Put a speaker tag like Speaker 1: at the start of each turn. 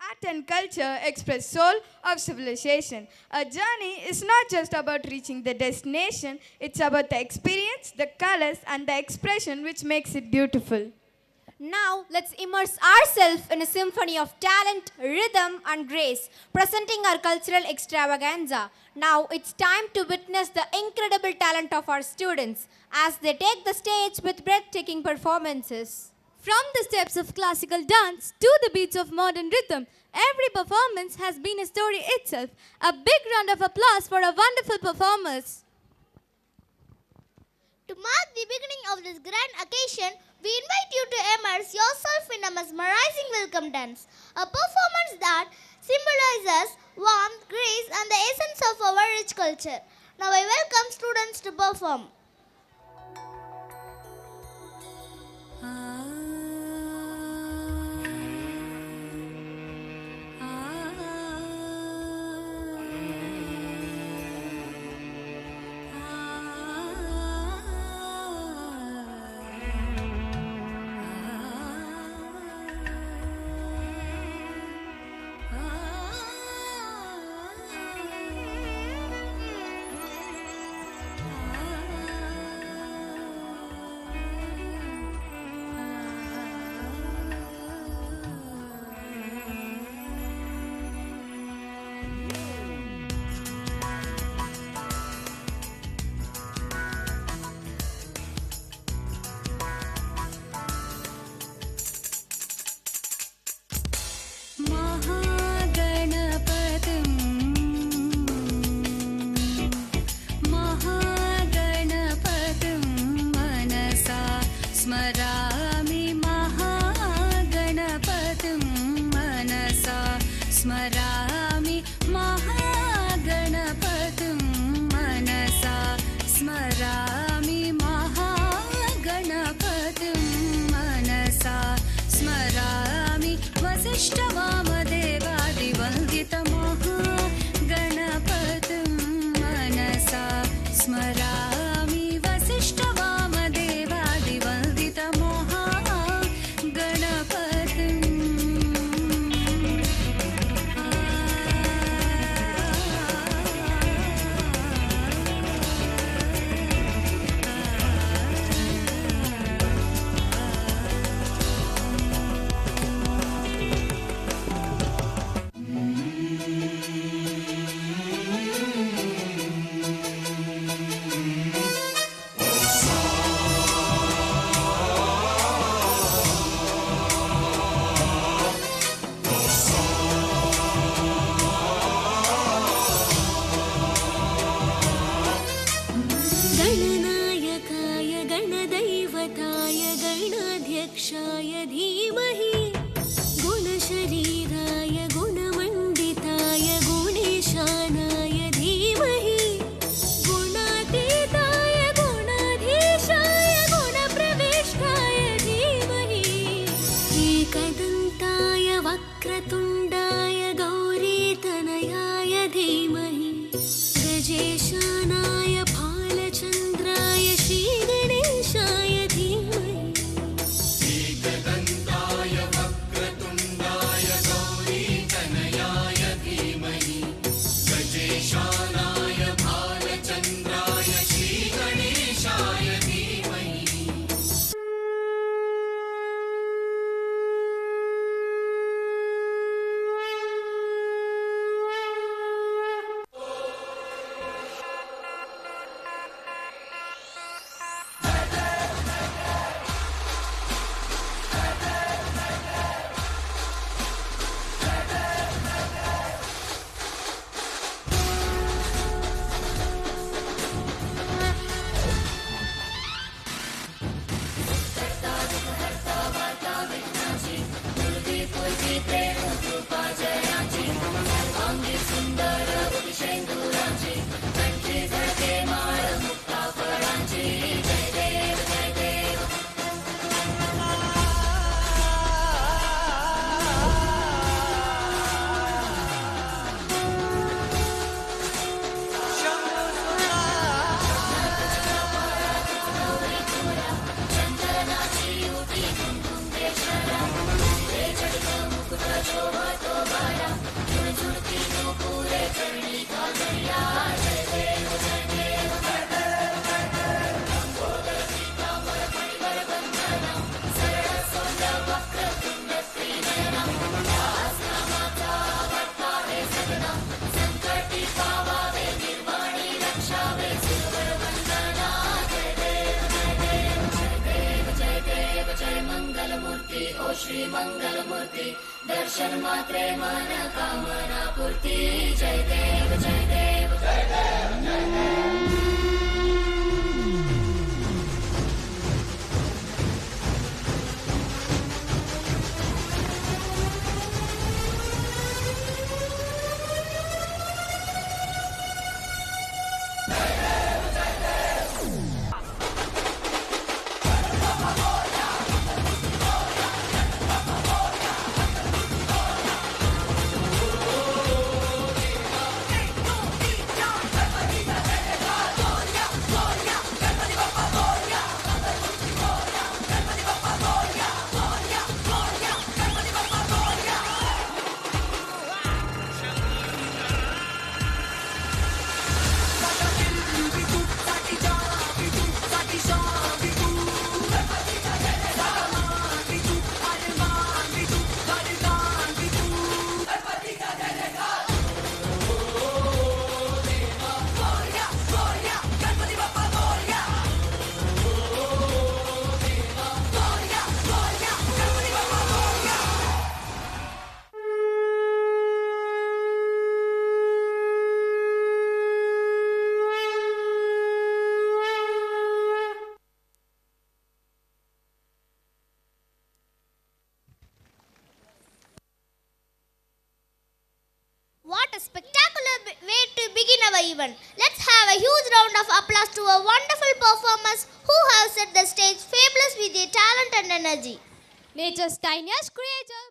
Speaker 1: art and culture express soul of civilization. A journey is not just about reaching the destination, it's about the experience, the colors, and the expression which makes it beautiful.
Speaker 2: Now, let's immerse ourselves in a symphony of talent, rhythm, and grace, presenting our cultural extravaganza. Now, it's time to witness the incredible talent of our students as they take the stage with breathtaking performances.
Speaker 3: From the steps of classical dance to the beats of modern rhythm, every performance has been a story itself. A big round of applause for our wonderful performers.
Speaker 4: To mark the beginning of this grand occasion, we invite you to immerse yourself in a mesmerizing welcome dance, a performance that symbolizes warmth, grace, and the essence of our rich culture. Now I welcome students to perform.
Speaker 5: स्मरामि महागणपतिं मनसा स्मरामि महागणपतिं मनसा स्मरामि वसिष्ठवामदेवादिवन्दितमहागणपतिं मनसा स्मरामि वसिष्ठवामदेवादिवन्दितमहागणपतिम्
Speaker 6: गणनायकाय गणदैवताय गणाध्यक्षाय धीमहि गुणशरीराय गुणमण्डिताय गुणेशानाय धीमहि गुणातीताय गुणाधीशाय गुणप्रविष्टाय धीमहि एकदन्ताय वक्रतुण्डाय गौरीतनयाय धीमहि गजेशानाय चन्द्राय श्रीगणेशाय धीमहि
Speaker 7: एकदन्ताय वक्रतुण्डाय गौरीतनयाय धीमहि गजेशानाय भालचन्द्राय श्रीगणेशाय धीमहि
Speaker 4: What a spectacular way to begin our event. Let's have a huge round of applause to our wonderful performers who have set the stage fabulous with their talent and energy.
Speaker 2: Nature's tiniest creature